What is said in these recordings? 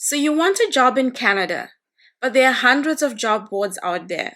So you want a job in Canada, but there are hundreds of job boards out there.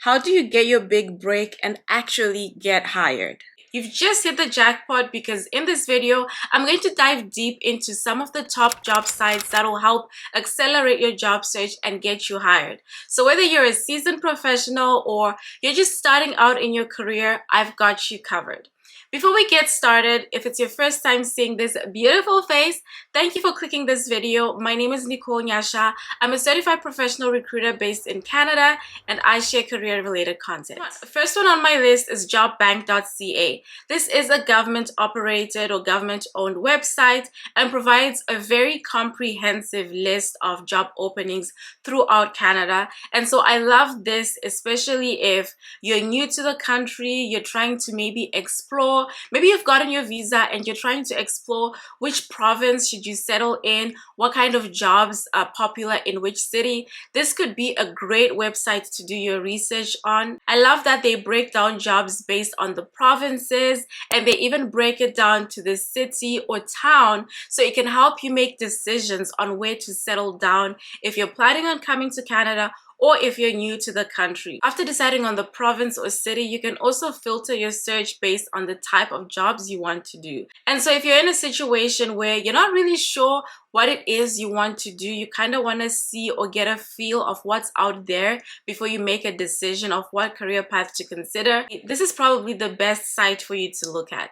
How do you get your big break and actually get hired? You've just hit the jackpot because in this video, I'm going to dive deep into some of the top job sites that will help accelerate your job search and get you hired. So whether you're a seasoned professional or you're just starting out in your career, I've got you covered. Before we get started, if it's your first time seeing this beautiful face, thank you for clicking this video. My name is Nicole Nyasha. I'm a certified professional recruiter based in Canada, and I share career-related content. First one on my list is Jobbank.ca. This is a government-operated or government-owned website and provides a very comprehensive list of job openings throughout Canada. And so I love this, especially if you're new to the country, you're trying to maybe explore. Maybe you've gotten your visa and you're trying to explore which province should you settle in, what kind of jobs are popular in which city. This could be a great website to do your research on. I love that they break down jobs based on the provinces, and they even break it down to the city or town, so it can help you make decisions on where to settle down if you're planning on coming to Canada or if you're new to the country. After deciding on the province or city, you can also filter your search based on the type of jobs you want to do. And so if you're in a situation where you're not really sure what it is you want to do, you kind of want to see or get a feel of what's out there before you make a decision of what career path to consider, this is probably the best site for you to look at.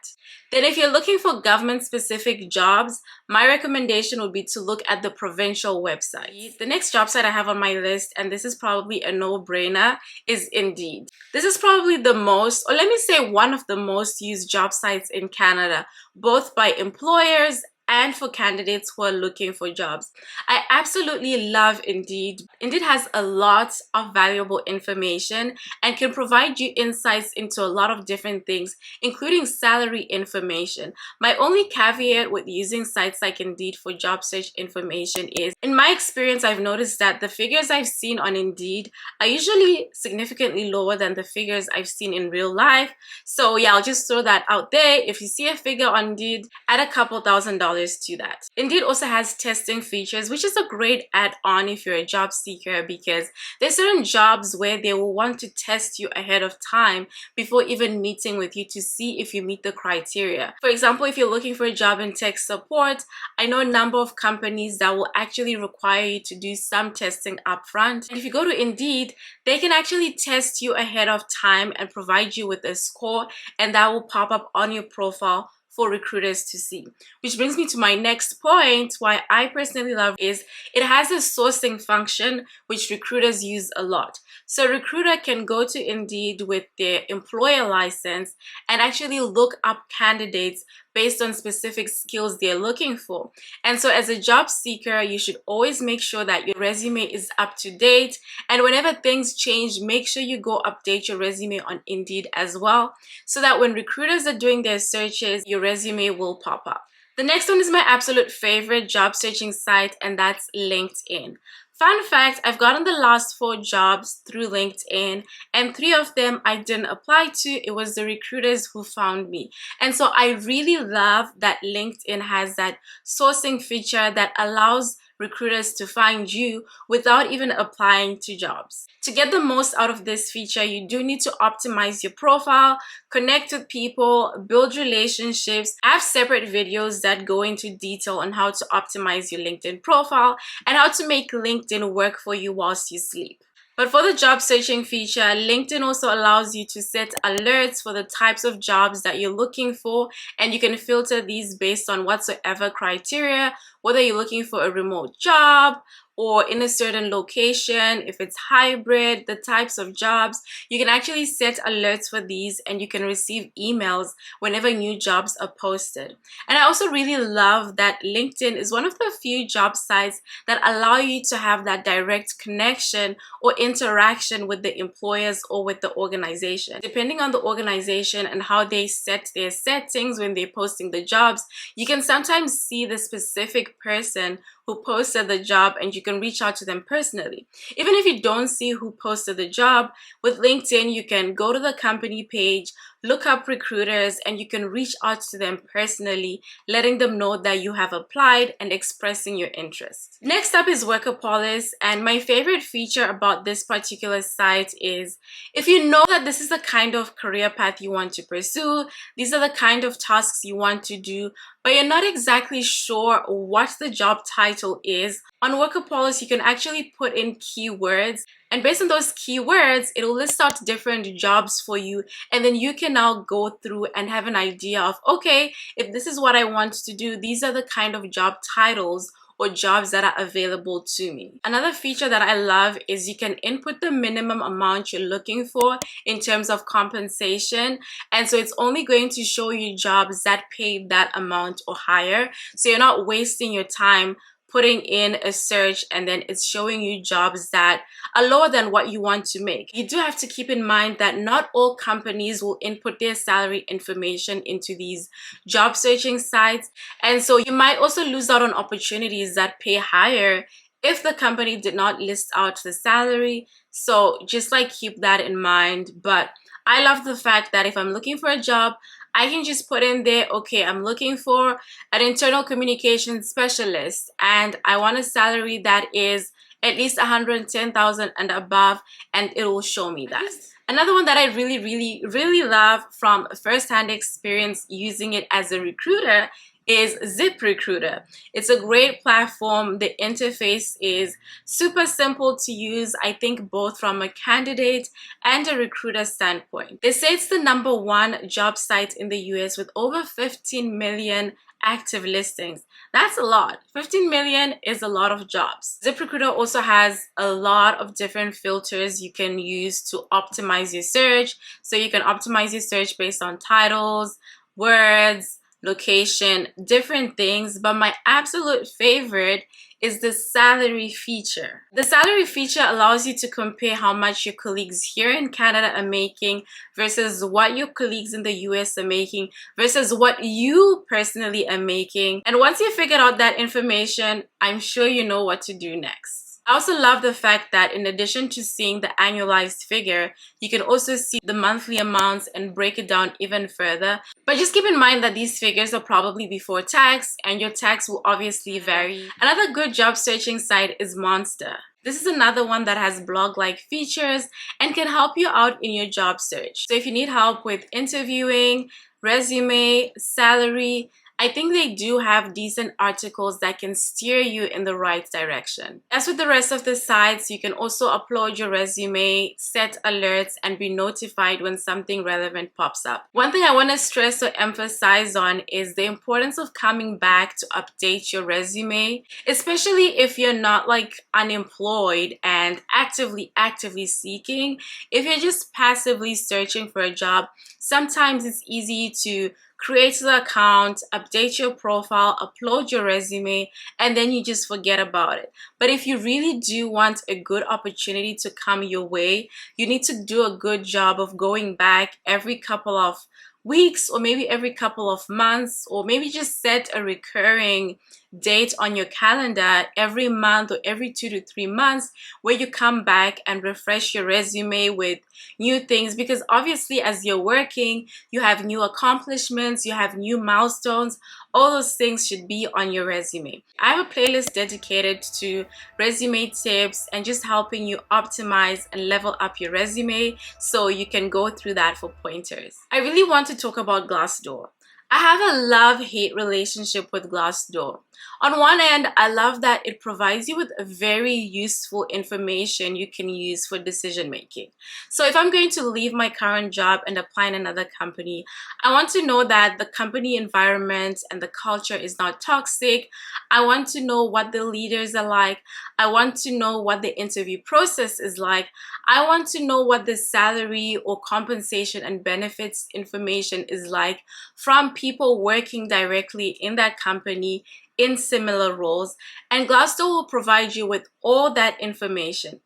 Then if you're looking for government-specific jobs, my recommendation would be to look at the provincial website. The next job site I have on my list, and this is probably a no-brainer, is Indeed. This is probably the most, or let me say one of the most used job sites in Canada, both by employers and for candidates who are looking for jobs. I absolutely love Indeed. Indeed has a lot of valuable information and can provide you insights into a lot of different things, including salary information. My only caveat with using sites like Indeed for job search information is, in my experience, I've noticed that the figures I've seen on Indeed are usually significantly lower than the figures I've seen in real life. So yeah, I'll just throw that out there. If you see a figure on Indeed, add a couple $1,000s to that. Indeed also has testing features, which is a great add-on if you're a job seeker, because there's certain jobs where they will want to test you ahead of time before even meeting with you to see if you meet the criteria. For example, if you're looking for a job in tech support, I know a number of companies that will actually require you to do some testing upfront. And if you go to Indeed, they can actually test you ahead of time and provide you with a score, and that will pop up on your profile for recruiters to see. Which brings me to my next point, why I personally love is it has a sourcing function which recruiters use a lot. So a recruiter can go to Indeed with their employer license and actually look up candidates based on specific skills they're looking for. And so as a job seeker, you should always make sure that your resume is up to date. And whenever things change, make sure you go update your resume on Indeed as well, so that when recruiters are doing their searches, your resume will pop up. The next one is my absolute favorite job searching site, and that's LinkedIn. Fun fact, I've gotten the last 4 jobs through LinkedIn, and 3 of them I didn't apply to. It was the recruiters who found me. And so I really love that LinkedIn has that sourcing feature that allows recruiters to find you without even applying to jobs. To get the most out of this feature, you do need to optimize your profile, connect with people, build relationships. I have separate videos that go into detail on how to optimize your LinkedIn profile and how to make LinkedIn work for you whilst you sleep. But for the job searching feature, LinkedIn also allows you to set alerts for the types of jobs that you're looking for, and you can filter these based on whatsoever criteria, whether you're looking for a remote job or in a certain location, if it's hybrid, the types of jobs. You can actually set alerts for these, and you can receive emails whenever new jobs are posted. And I also really love that LinkedIn is one of the few job sites that allow you to have that direct connection or interaction with the employers or with the organization. Depending on the organization and how they set their settings when they're posting the jobs, you can sometimes see the specific person who posted the job, and you can reach out to them personally. Even if you don't see who posted the job, with LinkedIn, you can go to the company page, look up recruiters, and you can reach out to them personally, letting them know that you have applied and expressing your interest. Next up is Workopolis, and my favorite feature about this particular site is if you know that this is the kind of career path you want to pursue, these are the kind of tasks you want to do, but you're not exactly sure what the job title is, on Workopolis you can actually put in keywords, and based on those keywords, it'll list out different jobs for you, and then you can now go through and have an idea of, okay, if this is what I want to do, these are the kind of job titles or jobs that are available to me. Another feature that I love is you can input the minimum amount you're looking for in terms of compensation, and so it's only going to show you jobs that pay that amount or higher, so you're not wasting your time putting in a search and then it's showing you jobs that are lower than what you want to make. You do have to keep in mind that not all companies will input their salary information into these job searching sites, and so you might also lose out on opportunities that pay higher if the company did not list out the salary. So just like keep that in mind. But I love the fact that if I'm looking for a job, I can just put in there, okay, I'm looking for an internal communications specialist and I want a salary that is at least 110,000 and above, and it will show me that. Another one that I really love from first-hand experience using it as a recruiter is ZipRecruiter. It's a great platform. The interface is super simple to use, I think, both from a candidate and a recruiter standpoint. They say it's the #1 job site in the US with over 15 million active listings. That's a lot. 15 million is a lot of jobs. ZipRecruiter also has a lot of different filters you can use to optimize your search. So you can optimize your search based on titles, words, location, different things, but my absolute favorite is the salary feature. The salary feature allows you to compare how much your colleagues here in Canada are making versus what your colleagues in the US are making versus what you personally are making. And once you figured out that information, I'm sure you know what to do next. I also love the fact that in addition to seeing the annualized figure, you can also see the monthly amounts and break it down even further. But just keep in mind that these figures are probably before tax, and your tax will obviously vary. Another good job searching site is Monster. This is another one that has blog-like features and can help you out in your job search. So if you need help with interviewing, resume, salary, I think they do have decent articles that can steer you in the right direction. As with the rest of the sites, you can also upload your resume, set alerts, and be notified when something relevant pops up. One thing I want to stress or emphasize on is the importance of coming back to update your resume, especially if you're not like unemployed and actively seeking. If you're just passively searching for a job, sometimes it's easy to create the account, update your profile, upload your resume, and then you just forget about it. But if you really do want a good opportunity to come your way, you need to do a good job of going back every couple of weeks or maybe every couple of months, or maybe just set a recurring date on your calendar every month or every 2 to 3 months where you come back and refresh your resume with new things, because obviously as you're working, you have new accomplishments, you have new milestones. All those things should be on your resume. I have a playlist dedicated to resume tips and just helping you optimize and level up your resume, so you can go through that for pointers. I really want to talk about Glassdoor. I have a love-hate relationship with Glassdoor. On one end, I love that it provides you with very useful information you can use for decision making. So if I'm going to leave my current job and apply in another company, I want to know that the company environment and the culture is not toxic. I want to know what the leaders are like. I want to know what the interview process is like. I want to know what the salary or compensation and benefits information is like from people working directly in that company in similar roles, and Glassdoor will provide you with all that information.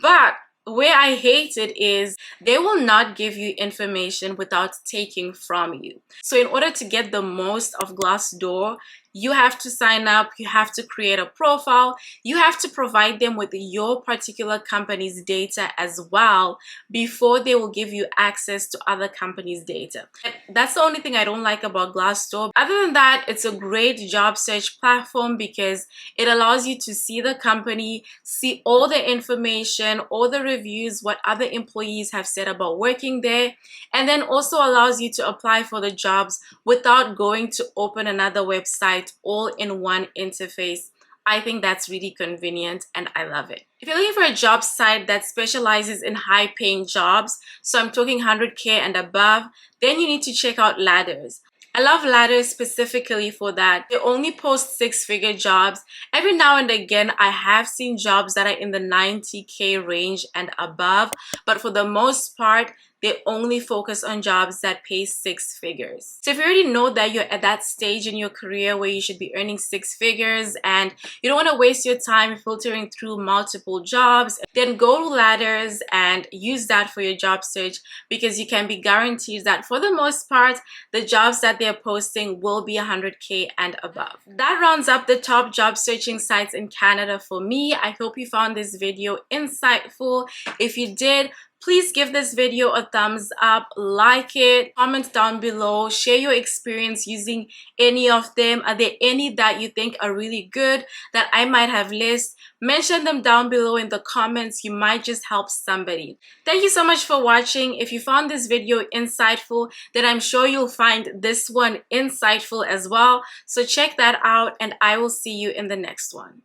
But where I hate it is they will not give you information without taking from you. So in order to get the most of Glassdoor, You have to sign up, you have to create a profile, you have to provide them with your particular company's data as well before they will give you access to other companies' data. And that's the only thing I don't like about Glassdoor. Other than that, it's a great job search platform because it allows you to see the company, see all the information, all the reviews, what other employees have said about working there, and then also allows you to apply for the jobs without going to open another website, all in one interface. I think that's really convenient and I love it. If you're looking for a job site that specializes in high paying jobs, so I'm talking 100K and above, then you need to check out Ladders. I love Ladders specifically for that. They only post 6-figure jobs. Every now and again, I have seen jobs that are in the 90K range and above, but for the most part, they only focus on jobs that pay 6 figures. So if you already know that you're at that stage in your career where you should be earning 6 figures and you don't want to waste your time filtering through multiple jobs, then go to Ladders and use that for your job search, because you can be guaranteed that for the most part, the jobs that they're posting will be 100K and above. That rounds up the top job searching sites in Canada for me. I hope you found this video insightful. If you did, please give this video a thumbs up, like it, comment down below, share your experience using any of them. Are there any that you think are really good that I might have missed? Mention them down below in the comments. You might just help somebody. Thank you so much for watching. If you found this video insightful, then I'm sure you'll find this one insightful as well. So check that out and I will see you in the next one.